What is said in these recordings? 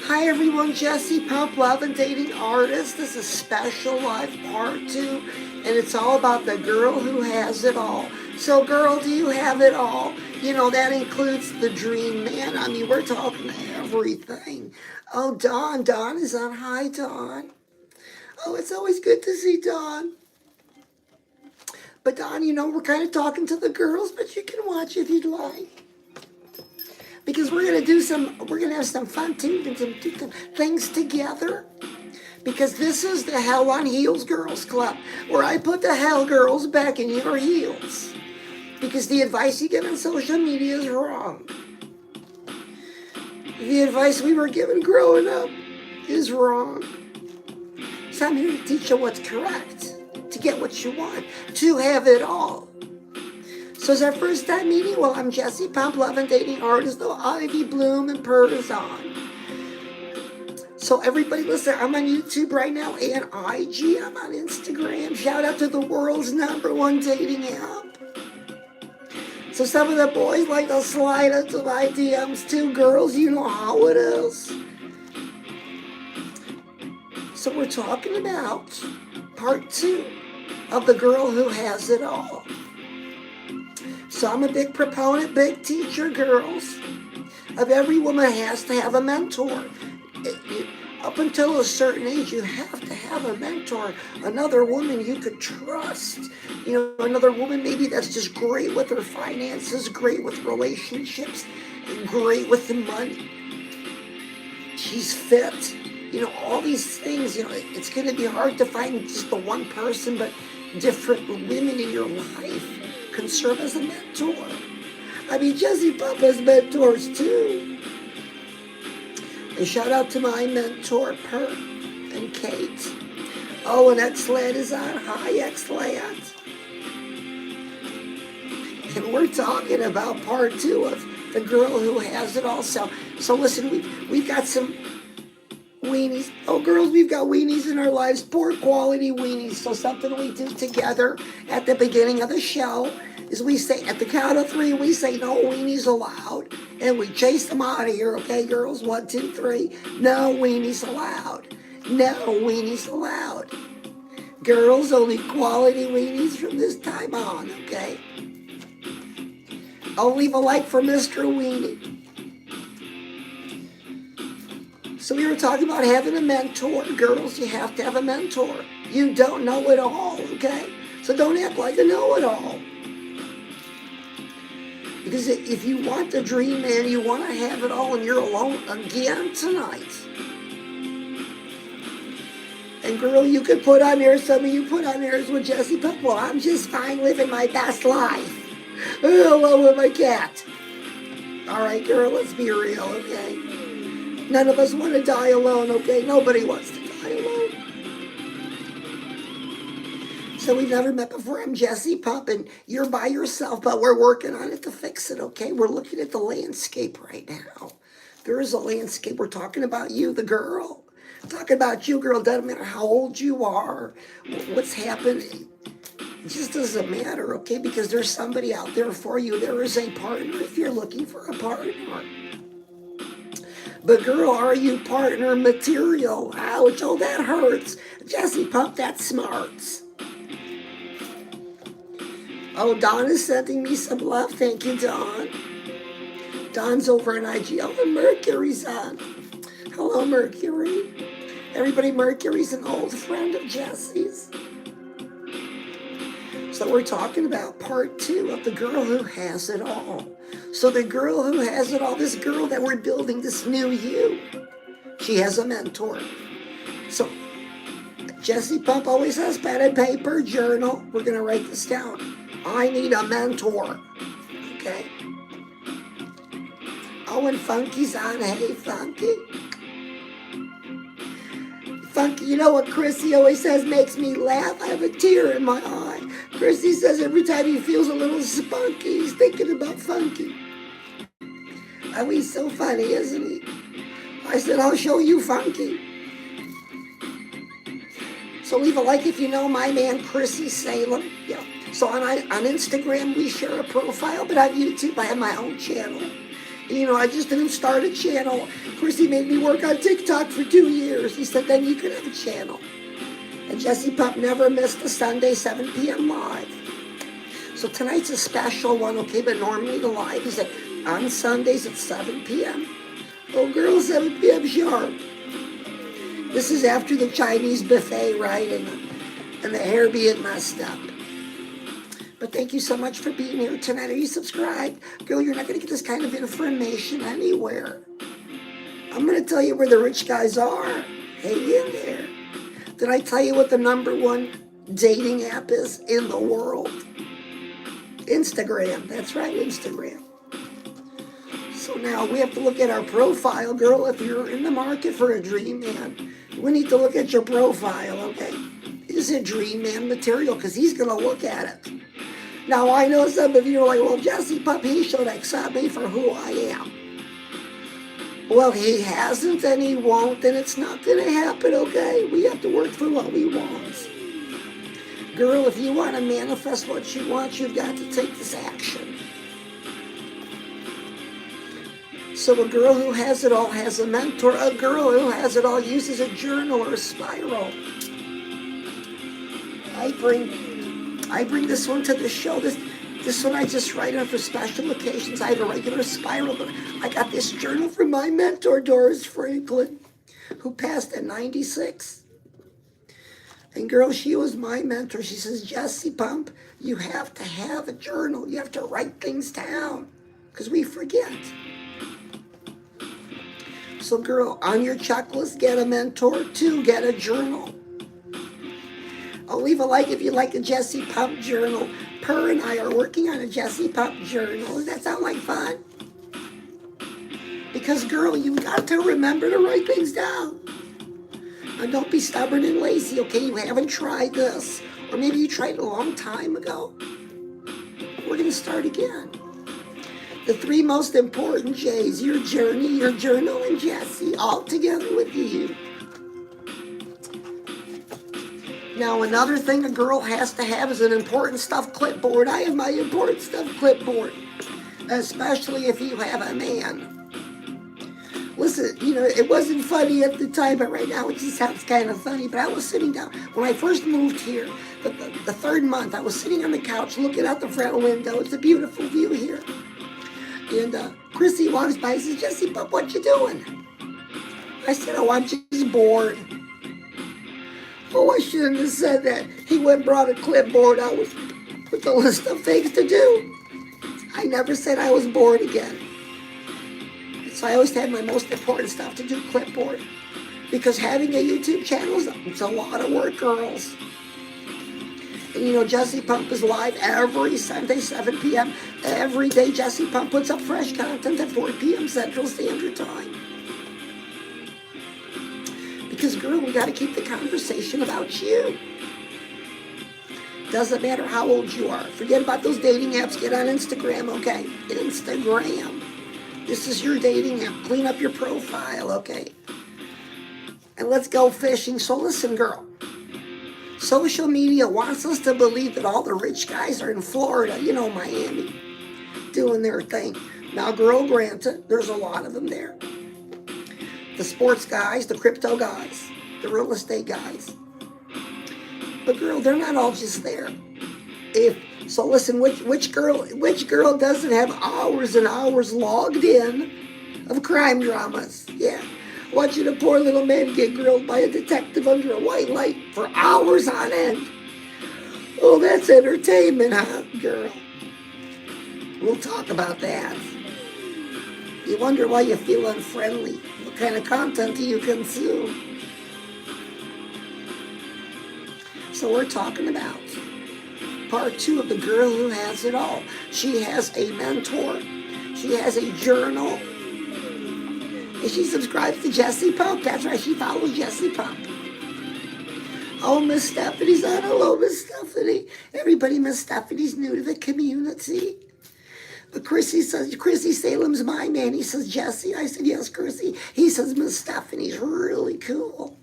Hi everyone, Jesse Pump, Love and Dating Artist. This is Special Life Part 2, and it's all about the girl who has it all. So girl, do you have it all? You know, that includes the dream man. I mean, we're talking everything. Oh, Dawn is on. Hi, Dawn. Oh, it's always good to see Dawn. But Dawn, you know, we're kind of talking to the girls, but you can watch if you'd like. Because we're gonna have some fun too, and some things together. Because this is the Hell on Heels Girls Club, where I put the hell girls back in your heels. Because the advice you get on social media is wrong. The advice we were given growing up is wrong. So I'm here to teach you what's correct, to get what you want, to have it all. So it's our first time meeting. Well, I'm Jesse Pump, Love and Dating Artist, though Ivy Bloom and Purrs on. So everybody listen, I'm on YouTube right now and IG. I'm on Instagram. Shout out to the world's #1 dating app. So some of the boys like to slide into my DMs too. Girls, you know how it is. So we're talking about part 2 of the girl who has it all. So I'm a big proponent, big teacher, girls, of every woman has to have a mentor. Up until a certain age, you have to have a mentor, another woman you could trust. You know, another woman maybe that's just great with her finances, great with relationships, great with the money. She's fit. You know, all these things, you know, it's going to be hard to find just the one person, but different women in your life can serve as a mentor. I mean, Jesse Pump has mentors too. And shout out to my mentor, Per and Kate. Oh, and Xland is on. Hi, Xland. And we're talking about part 2 of the girl who has it all. So listen, we've got some weenies. Oh, girls, we've got weenies in our lives, poor quality weenies. So something we do together at the beginning of the show is we say, at the count of 3, we say no weenies allowed. And we chase them out of here, okay, girls? 1, 2, 3. No weenies allowed. No weenies allowed. Girls, only quality weenies from this time on, okay? I'll leave a like for Mr. Weenie. So we were talking about having a mentor. Girls, you have to have a mentor. You don't know it all, okay? So don't act like you know it all. Because if you want the dream man, you want to have it all, and you're alone again tonight. And girl, you could put on there, some of you put on theirs with Jesse Pump. Well, I'm just fine living my best life. Alone with my cat. All right, girl, let's be real, okay? None of us want to die alone, okay? Nobody wants to die alone. So we've never met before. I'm Jesse Pump, and you're by yourself, but we're working on it to fix it, okay? We're looking at the landscape right now. There is a landscape. We're talking about you, the girl. Talking about you, girl. Doesn't matter how old you are, what's happening. It just doesn't matter, okay? Because there's somebody out there for you. There is a partner if you're looking for a partner. But girl, are you partner material? Ouch, oh, that hurts. Jesse Pump, that smarts. Oh, Dawn is sending me some love. Thank you, Dawn. Dawn's over in IG. Oh, and Mercury's on. Hello, Mercury. Everybody, Mercury's an old friend of Jesse's. So we're talking about part 2 of the girl who has it all. So the girl who has it all, this girl that we're building, this new you, she has a mentor. So Jesse Pump always has pen and paper, journal. We're going to write this down. I need a mentor. Okay? Oh, and Funky's on. Hey, Funky. Funky, you know what Chrissy always says makes me laugh? I have a tear in my eye. Chrissy says every time he feels a little spunky, he's thinking about Funky. Oh, he's so funny, isn't he? I said, I'll show you Funky. So leave a like if you know my man, Chrissy Salem. Yeah. So on Instagram, we share a profile, but on YouTube, I have my own channel. You know, I just didn't start a channel. Of course, he made me work on TikTok for 2 years. He said, then you could have a channel. And Jesse Pump never missed a Sunday 7 p.m. live. So tonight's a special one, okay? But normally the live is on Sundays at 7 p.m. Oh, girl, 7 p.m. sharp. This is after the Chinese buffet, right? And the hair being messed up. But thank you so much for being here tonight. Are you subscribed? Girl, you're not going to get this kind of information anywhere. I'm going to tell you where the rich guys are. Hang in there. Did I tell you what the #1 dating app is in the world? Instagram. That's right, Instagram. So now we have to look at our profile, girl. If you're in the market for a dream man, we need to look at your profile, okay? Is it dream man material? Because he's going to look at it. Now, I know some of you are like, well, Jesse Pump, he should accept me for who I am. Well, he hasn't and he won't, and it's not going to happen, okay? We have to work for what we want. Girl, if you want to manifest what you want, you've got to take this action. So a girl who has it all has a mentor. A girl who has it all uses a journal or a spiral. I bring this one to the show. This one I just write on for special occasions. I have a regular spiral, but I got this journal from my mentor, Doris Franklin, who passed at 96. And girl, she was my mentor. She says, Jesse Pump, you have to have a journal. You have to write things down because we forget. So girl, on your checklist, get a mentor. 2, get a journal. I'll leave a like if you like a Jesse Pump journal. Per and I are working on a Jesse Pump journal. Does that sound like fun? Because girl, you got to remember to write things down. And don't be stubborn and lazy, okay? You haven't tried this. Or maybe you tried it a long time ago. We're going to start again. The 3 most important J's, your journey, your journal, and Jesse, all together with you. Now, another thing a girl has to have is an important stuff clipboard. I have my important stuff clipboard, especially if you have a man. Listen, you know, it wasn't funny at the time, but right now it just sounds kind of funny. But I was sitting down, when I first moved here, the 3rd month, I was sitting on the couch looking out the front window. It's a beautiful view here. And Chrissy walks by and says, Jesse Pump, what you doing? I said, oh, I'm just bored. Oh, I shouldn't have said that. He went and brought a clipboard out with a list of things to do. I never said I was bored again. So I always had my most important stuff to do clipboard. Because having a YouTube channel, it's a lot of work, girls. And you know, Jesse Pump is live every Sunday, 7 p.m. Every day, Jesse Pump puts up fresh content at 4 p.m. Central Standard Time. Because, girl, we got to keep the conversation about you. Doesn't matter how old you are. Forget about those dating apps. Get on Instagram, okay? Instagram. This is your dating app. Clean up your profile, okay? And let's go fishing. So listen, girl. Social media wants us to believe that all the rich guys are in Florida, you know, Miami, doing their thing. Now, girl, granted, there's a lot of them there. The sports guys, the crypto guys, the real estate guys. But girl, they're not all just there. So listen, which girl doesn't have hours and hours logged in of crime dramas? Yeah. Watching a poor little man get grilled by a detective under a white light for hours on end. Oh, that's entertainment, huh, girl? We'll talk about that. You wonder why you feel unfriendly. What kind of content do you consume? So we're talking about part 2 of the girl who has it all. She has a mentor. She has a journal. And she subscribes to Jesse Pump. That's right, she follows Jesse Pump. Oh, Miss Stephanie's on. Hello, Miss Stephanie. Everybody, Miss Stephanie's new to the community. But Chrissy says, Chrissy Salem's my man. He says, Jesse. I said, yes, Chrissy. He says, Miss Stephanie's really cool.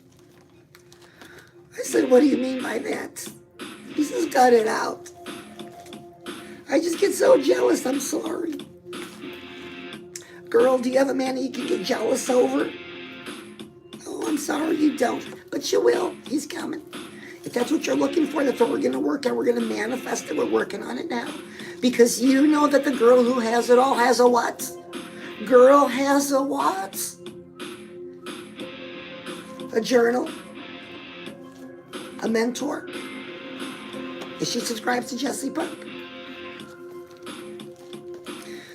I said, what do you mean by that? He says, cut it out. I just get so jealous. I'm sorry. Girl, do you have a man that you can get jealous over? Oh, I'm sorry you don't, but you will. He's coming. If that's what you're looking for, that's what we're going to work on. We're going to manifest it. We're working on it now. Because you know that the girl who has it all has a what? Girl has a what? A journal? A mentor? And she subscribes to Jesse Pump.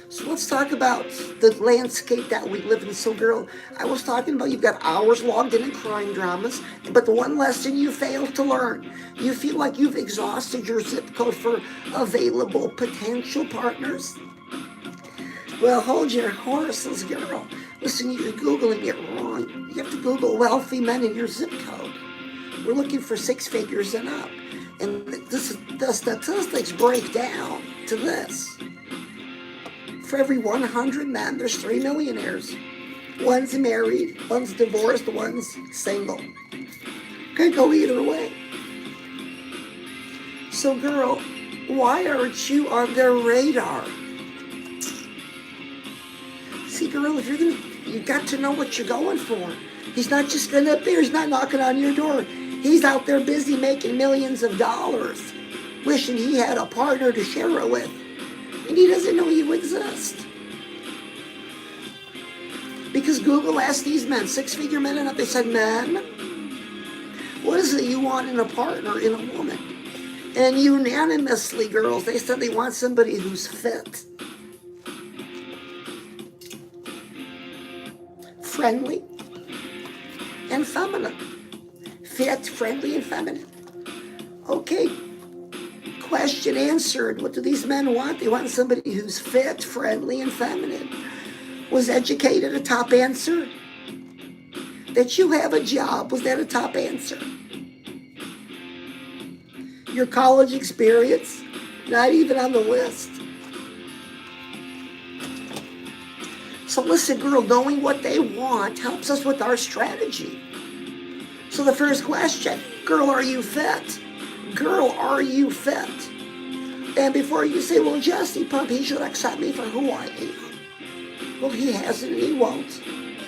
So let's talk about the landscape that we live in. So girl, I was talking about you've got hours logged in crime dramas, but the one lesson you failed to learn, you feel like you've exhausted your zip code for available potential partners. Well, hold your horses, girl. Listen, you're Googling it wrong. You have to Google wealthy men in your zip code. We're looking for 6 figures and up. And the statistics break down to this. For every 100 men, there's 3 millionaires. One's married, one's divorced, one's single. Could go either way. So girl, why aren't you on their radar? See girl, if you've got to know what you're going for. He's not just going up there, he's not knocking on your door. He's out there busy making millions of dollars, wishing he had a partner to share it with. And he doesn't know you exist. Because Google asked these men, 6-figure men and up, they said, men, what is it you want in a partner, in a woman? And unanimously, girls, they said they want somebody who's fit, friendly, and feminine. Fit, friendly, and feminine. Okay. Question answered. What do these men want? They want somebody who's fit, friendly, and feminine. Was educated a top answer? That you have a job, was that a top answer? Your college experience? Not even on the list. So listen, girl, knowing what they want helps us with our strategy. So the first question, girl, are you fit? Girl, are you fit? And before you say, well, Jesse Pump, he should accept me for who I am. Well, he hasn't and he won't,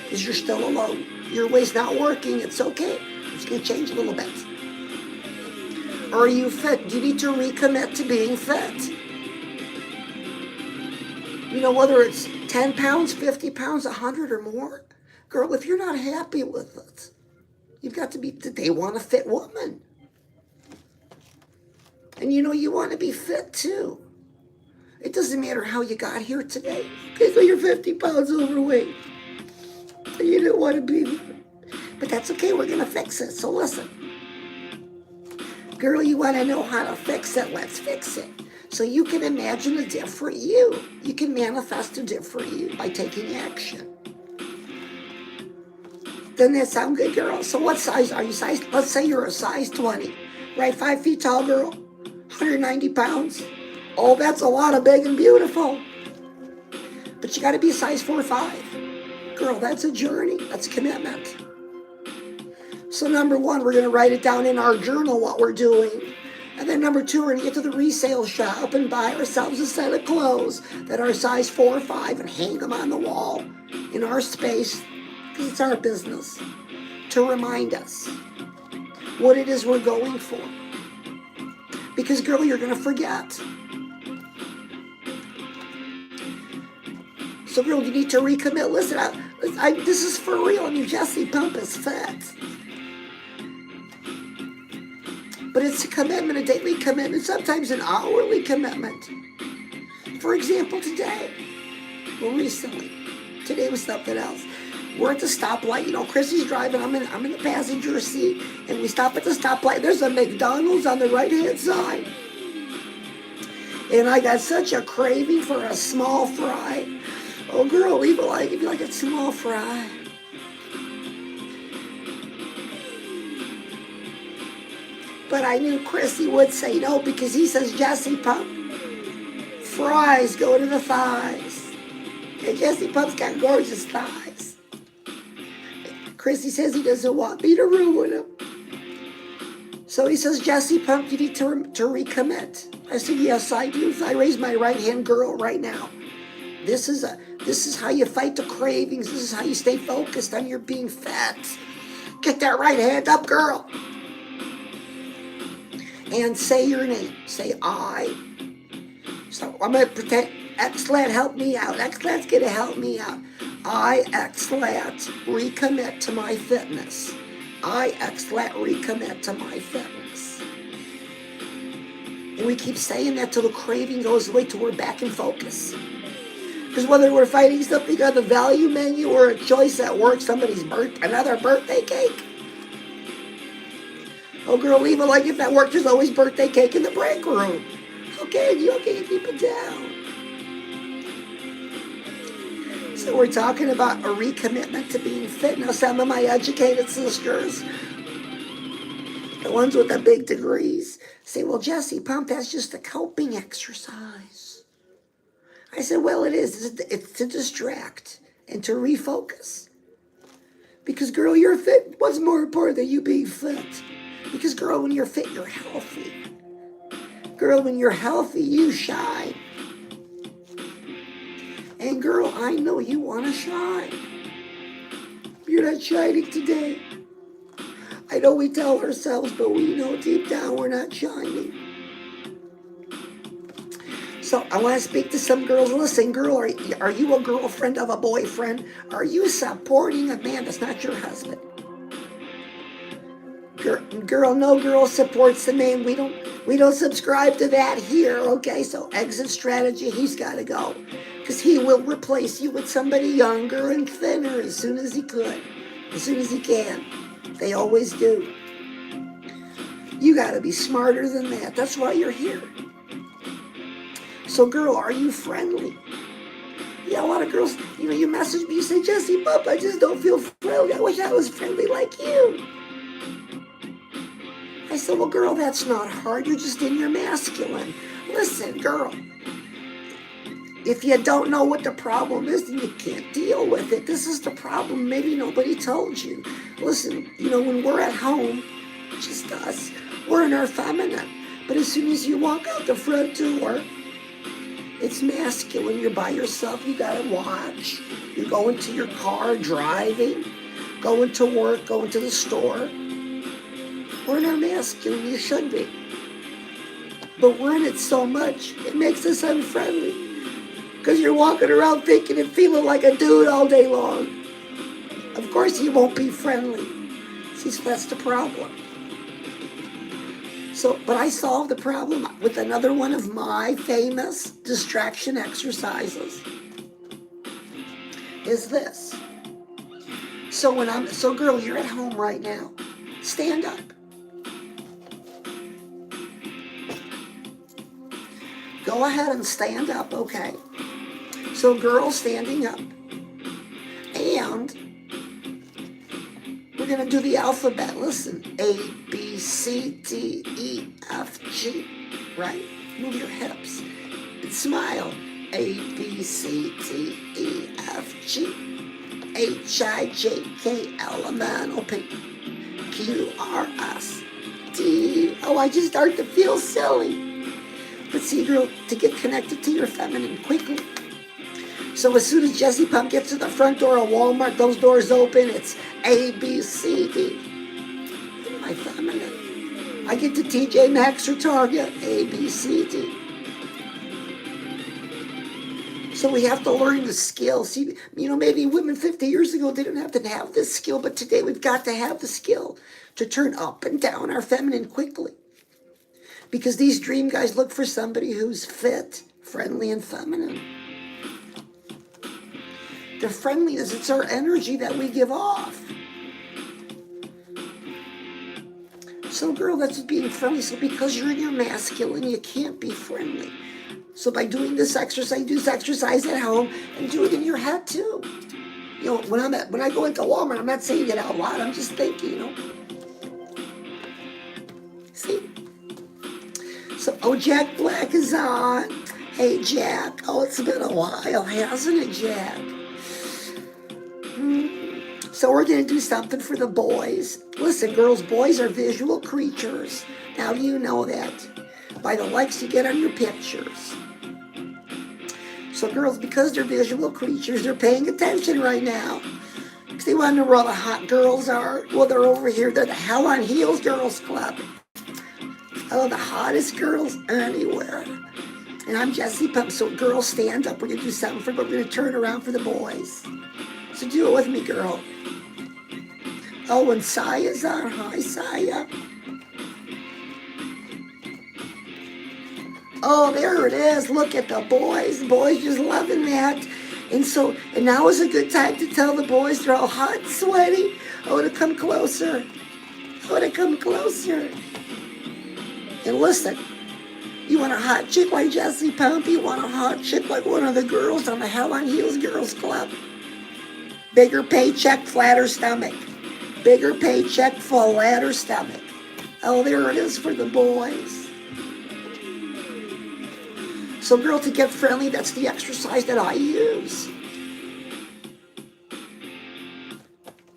because you're still alone. Your way's not working, it's okay. It's going to change a little bit. Are you fit? Do you need to recommit to being fit? You know, whether it's 10 pounds, 50 pounds, 100 or more. Girl, if you're not happy with it, you've got to be, they want a fit woman. And you know, you want to be fit too. It doesn't matter how you got here today. Okay, so you're 50 pounds overweight. And you didn't want to be there. But that's okay, we're going to fix it. So listen. Girl, you want to know how to fix it? Let's fix it. So you can imagine a different you. You can manifest a different you by taking action. Doesn't that sound good, girl? So what size are you? Size? Let's say you're a size 20. Right, 5 feet tall, girl. 190 pounds. Oh, that's a lot of big and beautiful. But you got to be a size 4 or 5. Girl, that's a journey. That's commitment. So number 1, we're going to write it down in our journal what we're doing. And then number 2, we're going to get to the resale shop and buy ourselves a set of clothes that are size 4 or 5 and hang them on the wall in our space, because it's our business, to remind us what it is we're going for. Because, girl, you're going to forget. So, girl, you need to recommit. Listen, this is for real. I mean, Jesse Pump is fit. But it's a commitment, a daily commitment, sometimes an hourly commitment. For example, today, well, recently, today was something else. We're at the stoplight. You know, Chrissy's driving. I'm in the passenger seat, and we stop at the stoplight. There's a McDonald's on the right-hand side. And I got such a craving for a small fry. Oh, girl, leave it like if you like a small fry. But I knew Chrissy would say no because he says, Jesse Pump, fries go to the thighs. And Jesse Pump's got gorgeous thighs. Chrissy says he doesn't want me to ruin him. So he says, Jesse Pump, you need to recommit. I said, yes, I do. I raise my right hand, girl, right now. This is how you fight the cravings. This is how you stay focused on your being fat. Get that right hand up, girl. And say your name. Say I. So I'm going to pretend XLAT help me out. XLAT's going to help me out. I, XLAT, recommit to my fitness. I, XLAT, recommit to my fitness. And we keep saying that till the craving goes away, till we're back in focus. Because whether we're fighting something on the value menu or a choice at work, another birthday cake. Oh, girl, leave it like if at work there's always birthday cake in the break room. Okay, you keep it down. So we're talking about a recommitment to being fit. Now, some of my educated sisters, the ones with the big degrees, say, well, Jesse, pump, that's just a coping exercise. I said, well, it is. It's to distract and to refocus. Because, girl, you're fit. What's more important than you being fit? Because, girl, when you're fit, you're healthy. Girl, when you're healthy, you shine. And, girl, I know you want to shine. You're not shining today. I know we tell ourselves, but we know deep down we're not shining. So I want to speak to some girls. Listen, girl, are you a girlfriend of a boyfriend? Are you supporting a man that's not your husband? Girl, no girl supports the man. We don't subscribe to that here, okay? So exit strategy, he's got to go. Because he will replace you with somebody younger and thinner as soon as he could. As soon as he can. They always do. You got to be smarter than that. That's why you're here. So, girl, are you friendly? Yeah, a lot of girls, you message me, you say, Jesse, Pup, I just don't feel friendly. I wish I was friendly like you. I said, well, girl, that's not hard. You're just in your masculine. Listen, girl, if you don't know what the problem is, then you can't deal with it. This is the problem. Maybe nobody told you. Listen, when we're at home, just us, we're in our feminine. But as soon as you walk out the front door, it's masculine. You're by yourself. You got to watch. You're going to your car, driving, going to work, going to the store. We're in our masculine. You should be. But we're in it so much, it makes us unfriendly. Because you're walking around thinking and feeling like a dude all day long. Of course you won't be friendly. See, so that's the problem. But I solved the problem with another one of my famous distraction exercises. Is this. So girl, you're at home right now. Stand up. Go ahead and stand up, okay? So girl, standing up. And we're going to do the alphabet. Listen. A, B, C, D, E, F, G. Right? Move your hips. And smile. A, B, C, D, E, F, G. H, I, J, K, L, M, N, O, P, Q, R, S, T. Oh, I just start to feel silly. But see, girl, to get connected to your feminine quickly. So as soon as Jesse Pump gets to the front door of Walmart, those doors open, it's A, B, C, D. My feminine. I get to TJ Maxx or Target, A, B, C, D. So we have to learn the skill. See, maybe women 50 years ago didn't have to have this skill, but today we've got to have the skill to turn up and down our feminine quickly. Because these dream guys look for somebody who's fit, friendly, and feminine. The friendliness, it's our energy that we give off. So, girl, that's being friendly. So because you're in your masculine, you can't be friendly. So by doing this exercise, do this exercise at home and do it in your head too. When I go into Walmart, I'm not saying it out loud. I'm just thinking, See? So, Jack Black is on. Hey, Jack. Oh, it's been a while, hasn't it, Jack? So we're going to do something for the boys. Listen, girls, boys are visual creatures. Now you know that by the likes you get on your pictures. So girls, because they're visual creatures, they're paying attention right now. Because they want to know where all the hot girls are. Well, they're over here. They're the Hell on Heels Girls Club. Oh, the hottest girls anywhere. And I'm Jesse Pump. So girls, stand up. We're going to do something for, but we're going to turn around for the boys. So do it with me, girl. Oh, and Saya's on. Hi, Saya. Oh, there it is. Look at the boys. The boys just loving that. And now is a good time to tell the boys they're all hot and sweaty. Oh, to come closer. Oh, to come closer. And listen, you want a hot chick like Jesse Pump? You want a hot chick like one of the girls on the Hell on Heels Girls Club? Bigger paycheck, flatter stomach. Bigger paycheck, flatter stomach. Oh, there it is for the boys. So girl, to get friendly, that's the exercise that I use.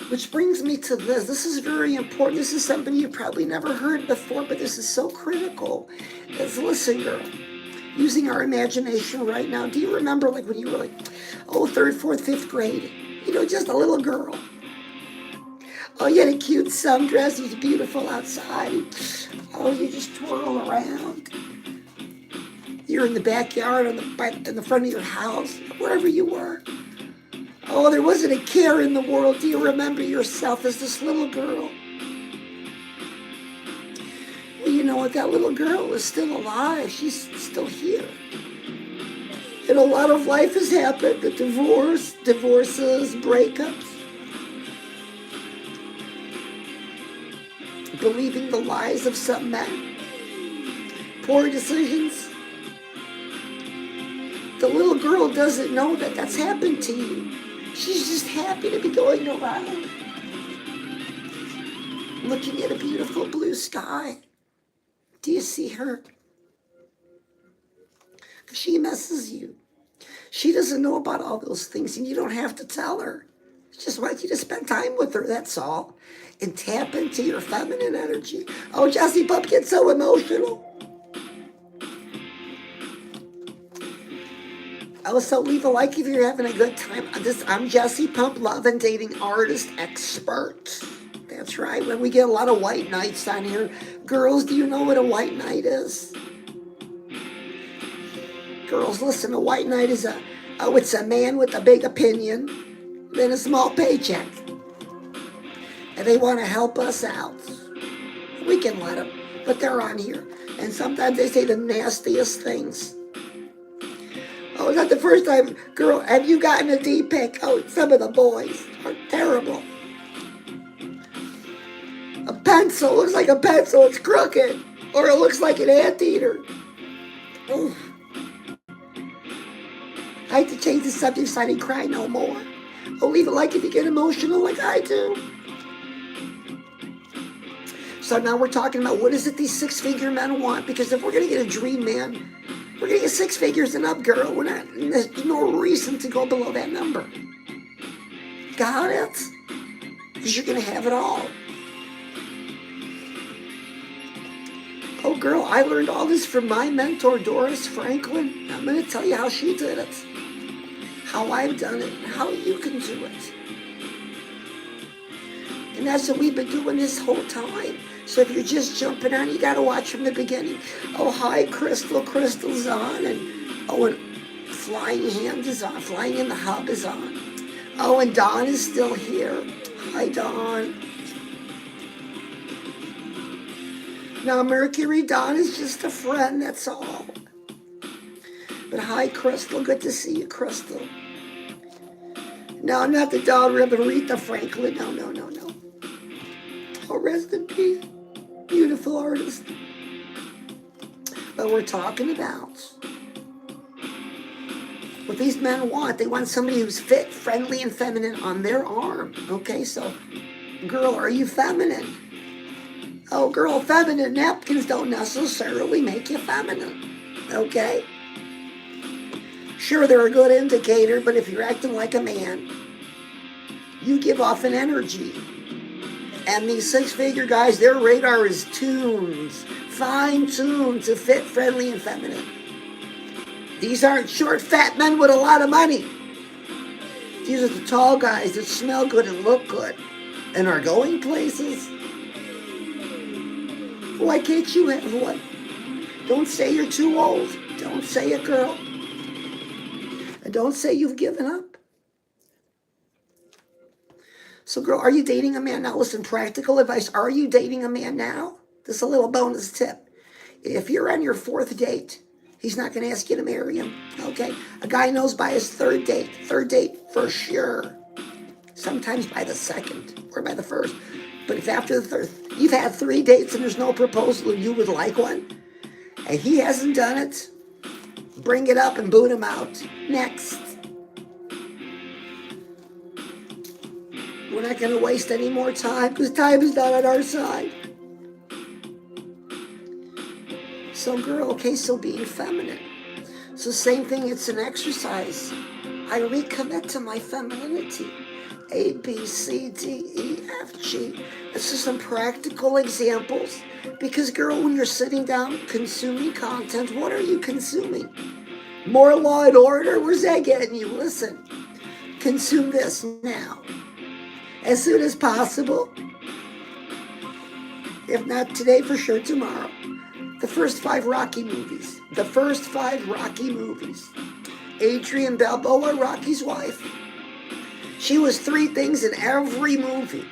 Which brings me to this. This is very important. This is something you've probably never heard before, but this is so critical. Is listen, girl, using our imagination right now. Do you remember like when you were like, oh, 3rd, 4th, 5th grade? You know, just a little girl. Oh, you had a cute sundress. It's beautiful outside. Oh, you just twirl around. You're in the backyard, in the front of your house, wherever you were. Oh, there wasn't a care in the world. Do you remember yourself as this little girl? Well, you know what? That little girl is still alive. She's still here. And a lot of life has happened. The divorces, breakups. Believing the lies of some men. Poor decisions. The little girl doesn't know that that's happened to you. She's just happy to be going around, looking at a beautiful blue sky. Do you see her? She messes you. She doesn't know about all those things, and you don't have to tell her. She just wants you to spend time with her, that's all. And tap into your feminine energy. Oh, Jesse Pump gets so emotional. Also, leave a like if you're having a good time. I'm Jesse Pump, love and dating artist expert. That's right. When we get a lot of white knights on here. Girls, do you know what a white knight is? Girls, listen, a white knight is it's a man with a big opinion, then a small paycheck. And they want to help us out. We can let them, but they're on here. And sometimes they say the nastiest things. Oh, it's not the first time. Girl, have you gotten a D-pic? Oh, some of the boys are terrible. A pencil looks like a pencil. It's crooked. Or it looks like an anteater. Oof. I hate to change the subject so I didn't cry no more. Oh, leave a like if you get emotional like I do. So now we're talking about what is it these 6-figure men want? Because if we're going to get a dream man, we're going to get 6 figures and up, girl. There's no reason to go below that number. Got it? Because you're going to have it all. Oh, girl, I learned all this from my mentor, Doris Franklin. I'm going to tell you how she did it, how I've done it, and how you can do it. And that's what we've been doing this whole time. So if you're just jumping on, you got to watch from the beginning. Oh, hi, Crystal. Crystal's on. And Flying Hand is on. Flying in the Hub is on. Oh, and Dawn is still here. Hi, Dawn. Now, Mercury, Dawn is just a friend, that's all. But hi, Crystal. Good to see you, Crystal. No, not the daughter of Aretha Franklin. No. Oh, rest in peace. Beautiful artist. But we're talking about what these men want. They want somebody who's fit, friendly, and feminine on their arm. Okay, so, girl, are you feminine? Oh, girl, feminine napkins don't necessarily make you feminine. Okay? Sure, they're a good indicator, but if you're acting like a man, you give off an energy. And these 6-figure guys, their radar is tuned, fine-tuned to fit, friendly, and feminine. These aren't short, fat men with a lot of money. These are the tall guys that smell good and look good and are going places. Why can't you have one? Don't say you're too old. Don't say it, girl. And don't say you've given up. So, girl, are you dating a man now? Listen, practical advice. Are you dating a man now? This is a little bonus tip. If you're on your 4th date, he's not going to ask you to marry him, okay? A guy knows by his 3rd date for sure. Sometimes by the 2nd or by the 1st. But if after the 3rd, you've had 3 dates and there's no proposal and you would like one, and he hasn't done it, bring it up and boot him out. Next. We're not going to waste any more time because time is not on our side. So, girl, okay, so being feminine. So, same thing, it's an exercise. I recommit to my femininity. A, B, C, D, E, F, G. This is some practical examples. Because, girl, when you're sitting down consuming content, what are you consuming? More Law and Order? Where's that getting you? Listen, consume this now. As soon as possible. If not today, for sure tomorrow. The first 5 Rocky movies. The first 5 Rocky movies. Adrian Balboa, Rocky's wife. She was 3 things in every movie.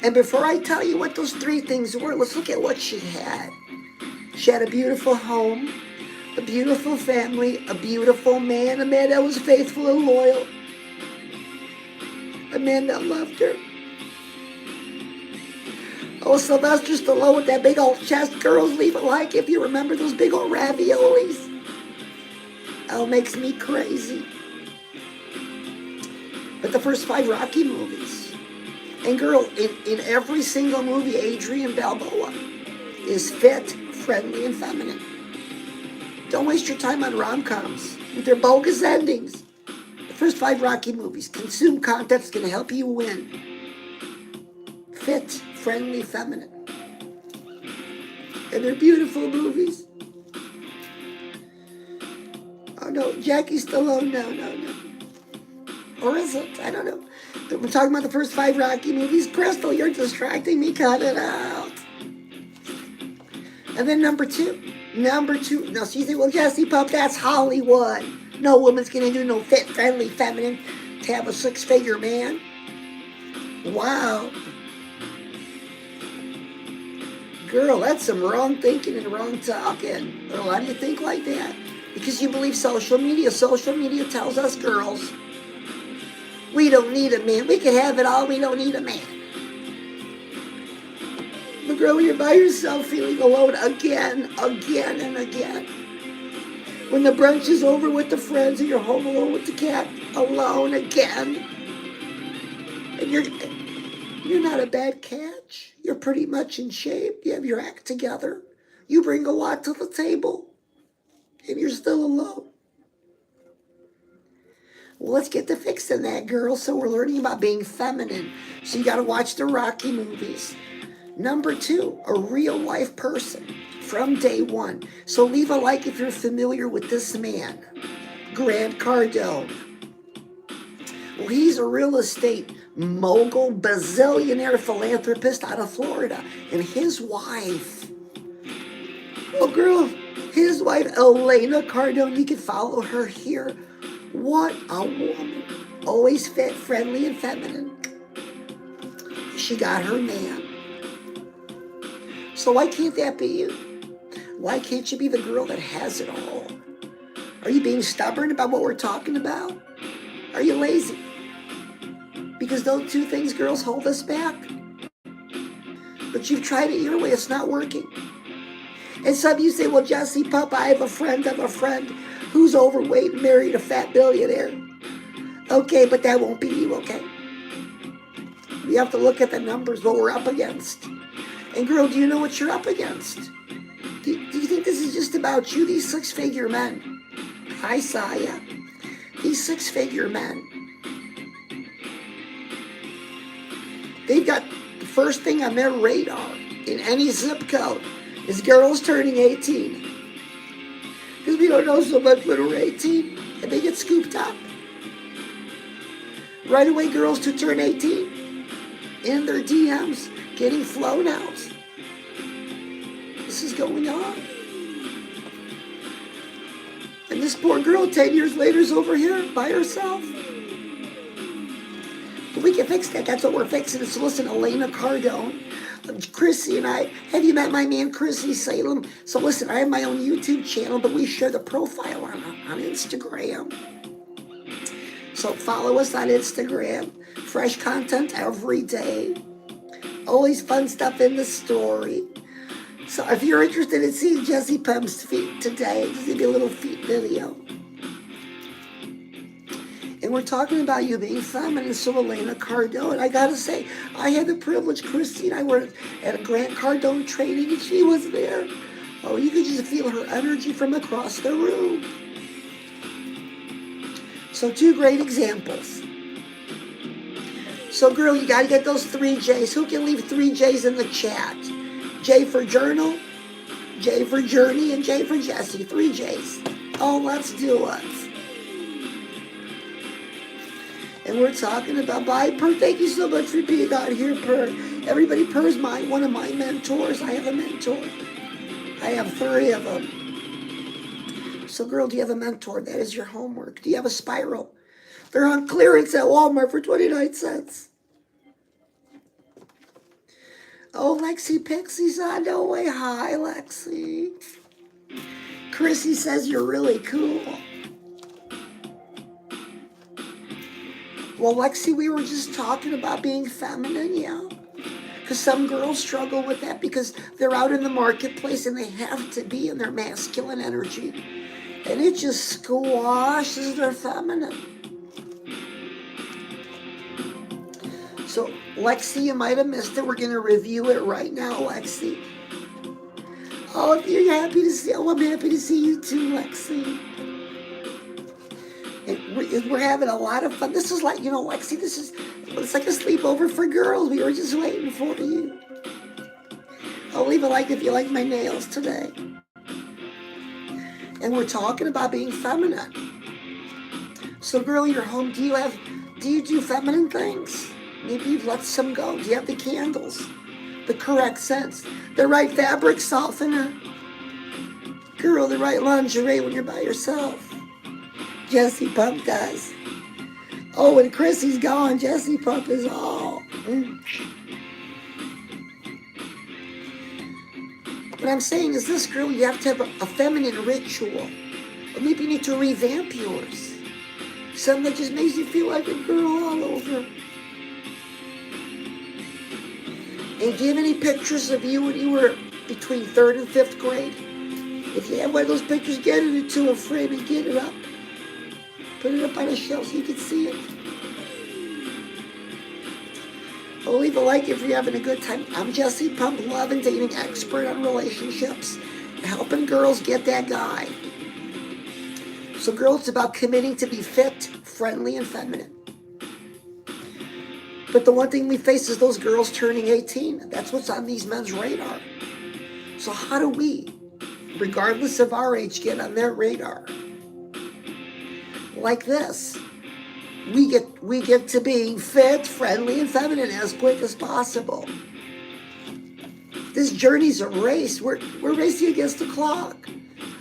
And before I tell you what those 3 things were, let's look at what she had. She had a beautiful home, a beautiful family, a beautiful man, a man that was faithful and loyal, a man that loved her. Oh, Sylvester Stallone with that big old chest. Girls, leave a like if you remember those big old raviolis. Oh, makes me crazy. But the first 5 Rocky movies. And girl, in every single movie, Adrian Balboa is fit, friendly, and feminine. Don't waste your time on rom-coms with their bogus endings. The first 5 Rocky movies. Consume content that's going to help you win. Fit, friendly, feminine. And they're beautiful movies. Oh no, Jackie Stallone, no. Or is it? I don't know. But we're talking about the first 5 Rocky movies. Crystal, you're distracting me. Cut it out. And then number 2. Now, so you think, well, Jesse Pup, that's Hollywood. No woman's going to do no fit, friendly, feminine to have a 6-figure man. Wow. Girl, that's some wrong thinking and wrong talking. Well, why do you think like that? Because you believe social media. Social media tells us girls, we don't need a man. We can have it all. We don't need a man. But girl, when you're by yourself feeling alone again and again. When the brunch is over with the friends and you're home alone with the cat, alone again. And you're not a bad catch. You're pretty much in shape. You have your act together. You bring a lot to the table. And you're still alone. Well, let's get to fixing that, girl. So we're learning about being feminine. So you got to watch the Rocky movies. Number 2, a real life person from day one. So leave a like if you're familiar with this man, Grant Cardone. Well, he's a real estate mogul, bazillionaire philanthropist out of Florida. And his wife, oh girl, his wife, Elena Cardone, you can follow her here. What a woman. Always fit, friendly, and feminine. She got her man. So why can't that be you? Why can't you be the girl that has it all? Are you being stubborn about what we're talking about? Are you lazy? Because those 2 things, girls, hold us back. But you've tried it your way. It's not working. And some of you say, well, Jesse Pup, I have a friend who's overweight and married a fat billionaire. Okay, but that won't be you, okay? We have to look at the numbers, what we're up against. And girl, do you know what you're up against? Do you think this is just about you? These 6-figure men. Hi, Saya. These 6-figure men. They've got the first thing on their radar in any zip code is girls turning 18. Because we don't know so much when we're 18 and they get scooped up. Right away, girls to turn 18 in their DMs getting flown out. This is going on. And this poor girl 10 years later is over here by herself. But we can fix that. That's what we're fixing. So listen, Elena Cardone, Chrissy and I, have you met my man Chrissy Salem? So listen, I have my own YouTube channel, but we share the profile on Instagram. So follow us on Instagram. Fresh content every day. Always fun stuff in the story. So if you're interested in seeing Jesse Pump's feet today, just give you a little feet video. And we're talking about you being feminine, so Elena Cardone. I gotta say, I had the privilege, Christy and I were at a Grant Cardone training and she was there. Oh, you could just feel her energy from across the room. So 2 great examples. So girl, you gotta get those 3 J's. Who can leave 3 J's in the chat? J for journal, J for journey, and J for Jesse. 3 J's. Oh, let's do it. And we're talking about, bye, Per. Thank you so much for being on here, Per. Everybody, Per's one of my mentors. I have a mentor. I have 3 of them. So, girl, do you have a mentor? That is your homework. Do you have a spiral? They're on clearance at Walmart for 29 cents. Oh, Lexi Pixie's on. No way. Hi, Lexi. Chrissy says you're really cool. Well, Lexi, we were just talking about being feminine, yeah. Because some girls struggle with that because they're out in the marketplace and they have to be in their masculine energy. And it just squashes their feminine. So, Lexi, you might have missed it. We're going to review it right now, Lexi. Oh, if you're happy to see, oh, I'm happy to see you too, Lexi. And we're having a lot of fun. This is like, Lexi, it's like a sleepover for girls. We were just waiting for you. I'll leave a like if you like my nails today. And we're talking about being feminine. So, girl, you're home. Do you do feminine things? Maybe you've let some go. Do you have the candles? The correct scents? The right fabric softener? Girl, the right lingerie when you're by yourself? Jesse Pump does. Oh, when Chrissy's gone, Jesse Pump is all. What I'm saying is this, girl, you have to have a feminine ritual. Or maybe you need to revamp yours. Something that just makes you feel like a girl all over. And do you have any pictures of you when you were between 3rd and 5th grade? If you have one of those pictures, get it into a frame and get it up. Put it up on a shelf so you can see it. I'll leave a like if you're having a good time. I'm Jesse Pump, love and dating expert on relationships, helping girls get that guy. So, girls, it's about committing to be fit, friendly, and feminine. But the one thing we face is those girls turning 18. That's what's on these men's radar. So how do we, regardless of our age, get on their radar? Like this. We get to being fit, friendly, and feminine as quick as possible. This journey's a race. We're racing against the clock.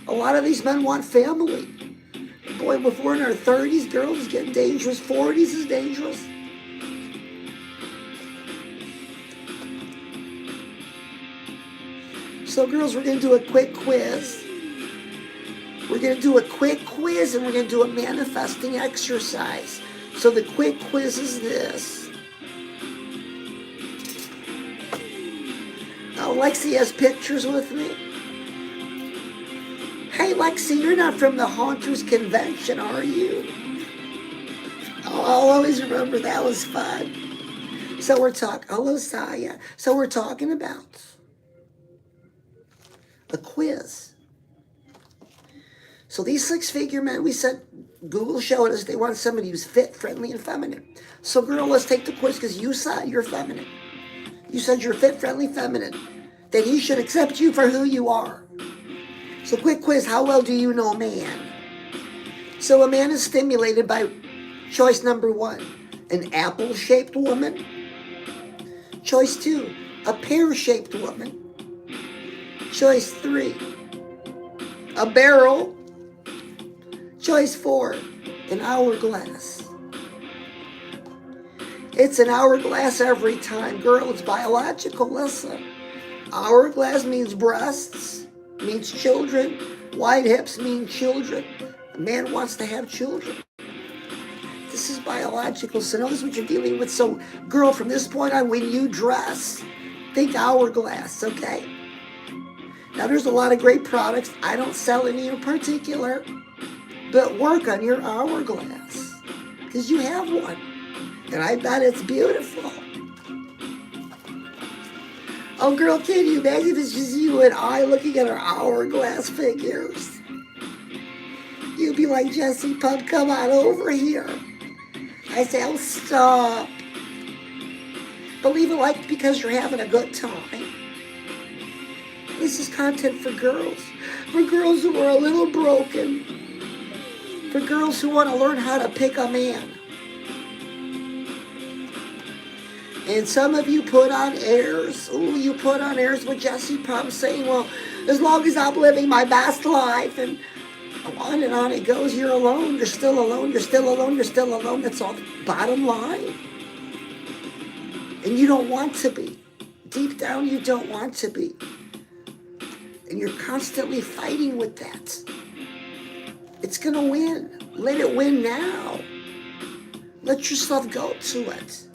A lot of these men want family. Boy, if we're in our 30s, girls, it's getting dangerous. 40s is dangerous. So, girls, we're going to do a quick quiz. We're going to do a quick quiz and we're going to do a manifesting exercise. So the quick quiz is this. Oh, Lexi has pictures with me. Hey, Lexi, you're not from the Haunters Convention, are you? Oh, I'll always remember that was fun. So we're talking, hello, Saya. So we're talking about a quiz. So these 6-figure men, we said, Google showed us they want somebody who's fit, friendly, and feminine. So girl, let's take the quiz because you said you're feminine. You said you're fit, friendly, feminine. That he should accept you for who you are. So quick quiz, how well do you know a man? So a man is stimulated by choice number 1, an apple-shaped woman. Choice 2, a pear-shaped woman. Choice 3, a barrel. Choice 4, an hourglass. It's an hourglass every time. Girl, it's biological. Listen. Hourglass means breasts, means children. Wide hips mean children. A man wants to have children. This is biological. So notice what you're dealing with. So, girl, from this point on, when you dress, think hourglass, okay? Now, there's a lot of great products. I don't sell any in particular, but work on your hourglass because you have one. And I bet it's beautiful. Oh, girl, can you imagine if it's just you and I looking at our hourglass figures? You'd be like, Jesse Pump, come on over here. I say, oh, stop. But leave it like because you're having a good time. This is content for girls who are a little broken, for girls who want to learn how to pick a man. And some of you put on airs. Ooh, you put on airs with Jesse Pump saying, well, as long as I'm living my best life, and on and on it goes. You're alone. You're still alone. You're still alone. You're still alone. That's all the bottom line. And you don't want to be. Deep down, you don't want to be. And you're constantly fighting with that. It's going to win. Let it win now. Let yourself go to it.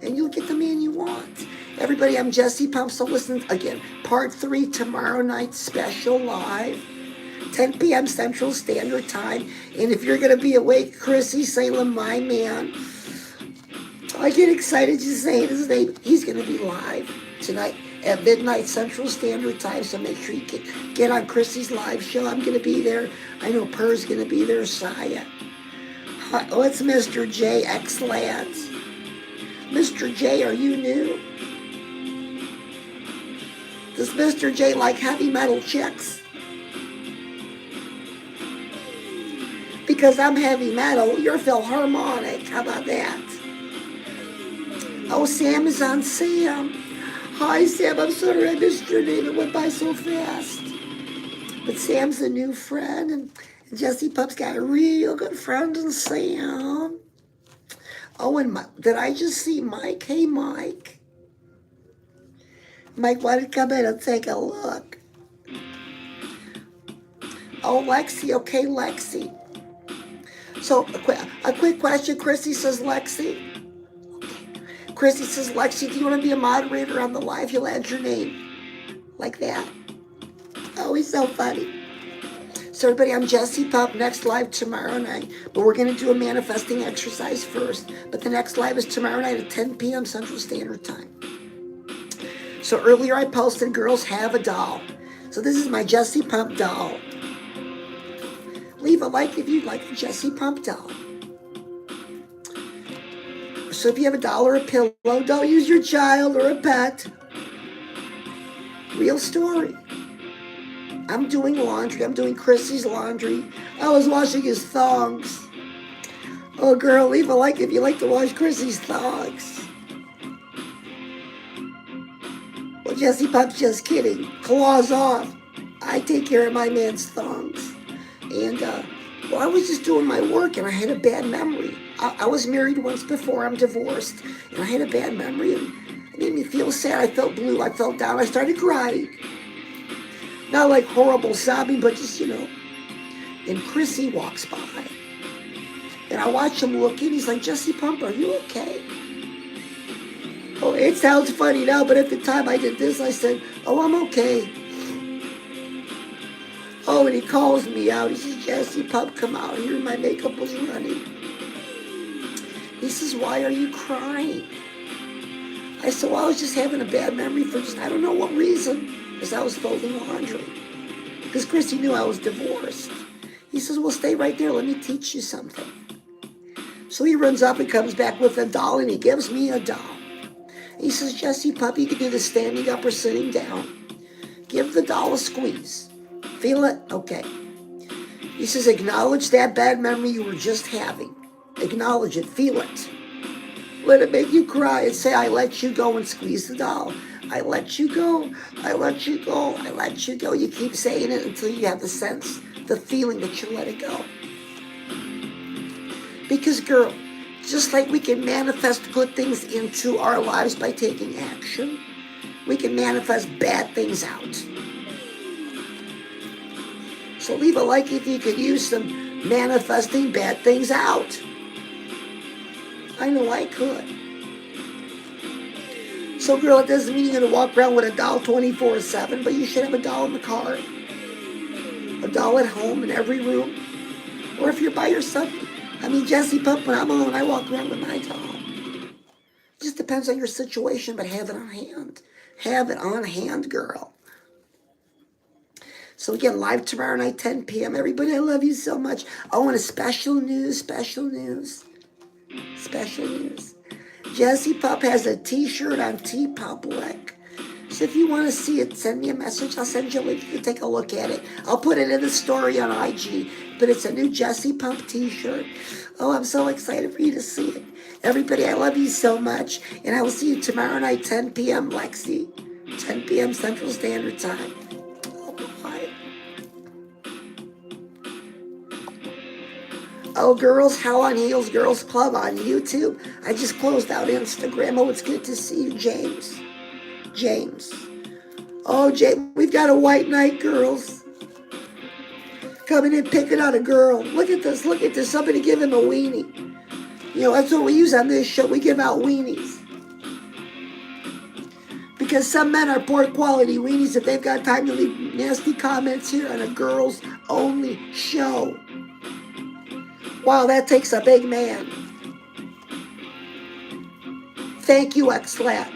And you'll get the man you want. Everybody, I'm Jesse Pump. So listen again. Part 3 tomorrow night, special live. 10 p.m. Central Standard Time. And if you're going to be awake, Chrissy Salem, my man. I get excited just saying his name. He's going to be live tonight at midnight Central Standard Time. So make sure you get on Chrissy's live show. I'm going to be there. I know Purr's going to be there. Saya. Oh, it's Mr. J. Excellent. Mr. J, are you new? Does Mr. J like heavy metal chicks? Because I'm heavy metal, you're Philharmonic. How about that? Oh, Sam is on Sam. Hi, Sam. I'm sorry I missed your name. It went by so fast. But Sam's a new friend, and Jesse Pump's got a real good friend in Sam. Oh, and did I just see Mike? Hey, Mike. Mike wanted to come in and take a look. Oh, Lexi. Okay, Lexi. So, a quick question. Chrissy says, Lexi. Chrissy says, Lexi, do you want to be a moderator on the live? You'll add your name. Like that. Oh, he's so funny. So, everybody, I'm Jesse Pump. Next live tomorrow night. But we're going to do a manifesting exercise first. But the next live is tomorrow night at 10 p.m. Central Standard Time. So, earlier I posted girls have a doll. So, this is my Jesse Pump doll. Leave a like if you'd like a Jesse Pump doll. So if you have a doll or a pillow, don't use your child or a pet. Real story. I'm doing laundry. I'm doing Chrissy's laundry. I was washing his thongs. Oh, girl, leave a like if you like to wash Chrissy's thongs. Well, Jesse Pump's just kidding. Claws off. I take care of my man's thongs. And, well, I was just doing my work, and I had a bad memory. I was married once before. I'm divorced, and I had a bad memory, and it made me feel sad. I felt blue. I felt down. I started crying. Not like horrible sobbing, but just, And Chrissy walks by, and I watch him looking. He's like, Jesse Pump, are you okay? Oh, it sounds funny now, but at the time I did this, I said, oh, I'm okay. Oh, and he calls me out. He says, Jesse Pump, come out here. My makeup was running. He says, why are you crying? I said, well, I was just having a bad memory for just, I don't know what reason, because I was folding laundry. Because Chrissy knew I was divorced. He says, well, stay right there. Let me teach you something. So he runs up and comes back with a doll, and he gives me a doll. He says, Jesse Pump, you can do this standing up or sitting down. Give the doll a squeeze. Feel it? Okay. He says, acknowledge that bad memory you were just having. Acknowledge it. Feel it. Let it make you cry and say, I let you go, and squeeze the doll. I let you go. I let you go. I let you go. You keep saying it until you have the sense, the feeling that you let it go. Because, girl, just like we can manifest good things into our lives by taking action, we can manifest bad things out. So leave a like if you could use some manifesting bad things out. I know I could. So, girl, it doesn't mean you're going to walk around with a doll 24/7, but you should have a doll in the car, a doll at home in every room. Or if you're by yourself, I mean, Jessie Pump, when I'm alone, I walk around with my doll. Just depends on your situation, but have it on hand. Have it on hand, girl. So again, live tomorrow night, 10 p.m. Everybody, I love you so much. Oh, and a special news. Jessie Pup has a t-shirt on TeePublic. So if you want to see it, send me a message. I'll send you a link. You can take a look at it. I'll put it in the story on IG. But it's a new Jessie Pump t-shirt. Oh, I'm so excited for you to see it. Everybody, I love you so much. And I will see you tomorrow night, 10 p.m. Lexi. 10 p.m. Central Standard Time. Oh, Girls Hell on Heels Girls Club on YouTube. I just closed out Instagram. Oh, it's good to see you, James. Oh, James, we've got a white night, girls. Coming in, picking out a girl. Look at this. Somebody give him a weenie. You know, that's what we use on this show. We give out weenies. Because some men are poor quality weenies if they've got time to leave nasty comments here on a girls only show. Wow, that takes a big man. Thank you, X-Flat.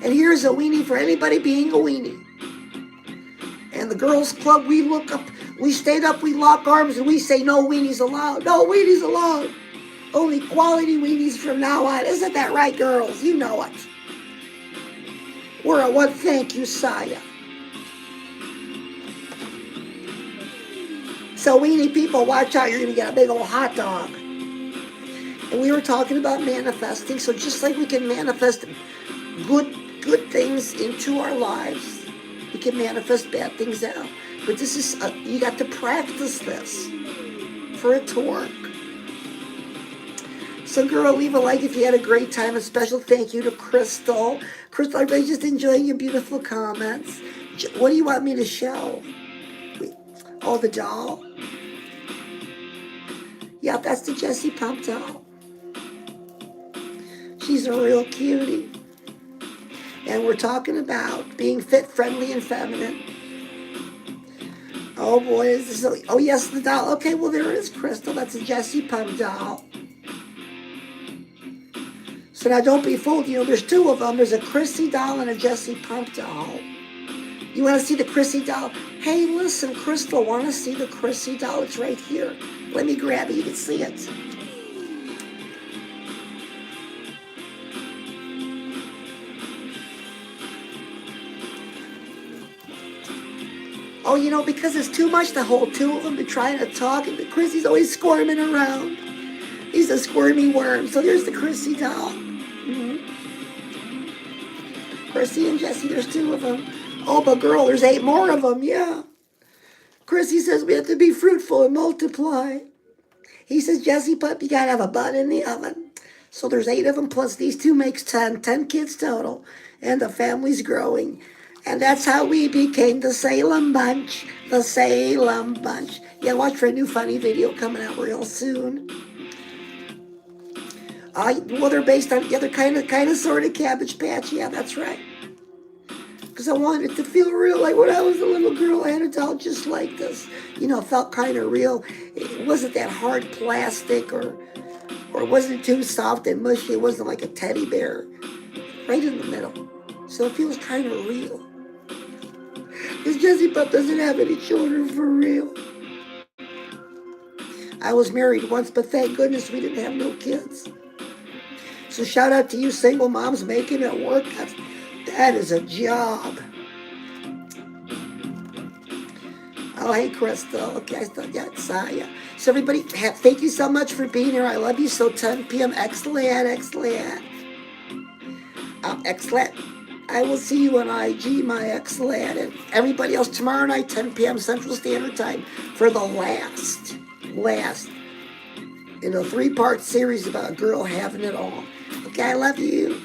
And here's a weenie for anybody being a weenie. And the girls club, we look up, we stayed up, we lock arms, and we say no weenies allowed. No weenies allowed. Only quality weenies from now on. Isn't that right, girls? You know it. We're at one. Thank you, Saya. So weenie people, watch out, you're going to get a big old hot dog. And we were talking about manifesting, so just like we can manifest good things into our lives, we can manifest bad things out. But this is, you got to practice this for it to work. So girl, leave a like if you had a great time. A special thank you to Crystal. Crystal, everybody's just enjoying your beautiful comments. What do you want me to show? Oh, the doll. Yep, that's the Jessie Pump doll. She's a real cutie. And we're talking about being fit, friendly, and feminine. Oh boy, is this oh yes, the doll. Okay, well there is Crystal. That's a Jessie Pump doll. So now don't be fooled. You know, there's two of them. There's a Chrissy doll and a Jessie Pump doll. You want to see the Chrissy doll? Hey, listen, Crystal, want to see the Chrissy doll? It's right here. Let me grab it. You can see it. Oh, you know, because it's too much, the whole two of them be trying to talk, and Chrissy's always squirming around. He's a squirmy worm. So there's the Chrissy doll. Chrissy and Jessie, there's two of them. Oh, but girl, there's 8 more of them, yeah. Chrissy says we have to be fruitful and multiply. He says, Jessie Pup, you got to have a bun in the oven. So there's 8 of them, plus these 2 makes 10 kids total. And the family's growing. And that's how we became the Salem Bunch. The Salem Bunch. Yeah, watch for a new funny video coming out real soon. Well, they're based on the other kind of sort of Cabbage Patch. Yeah, that's right. Because I wanted it to feel real. Like when I was a little girl, I had a doll just like this. You know, it felt kind of real. It wasn't that hard plastic or it wasn't too soft and mushy. It wasn't like a teddy bear. Right in the middle. So it feels kind of real. Because Jessie Pup doesn't have any children for real. I was married once, but thank goodness we didn't have no kids. So shout out to you single moms making it work. That is a job. Oh, hey, Crystal. Okay, I thought, yeah, I saw ya. So, everybody, thank you so much for being here. I love you. So, 10 p.m. Excellent, excellent. Excellent. I will see you on IG, my excellent. And everybody else tomorrow night, 10 p.m. Central Standard Time for the last, in a 3-part series about a girl having it all. Okay, I love you.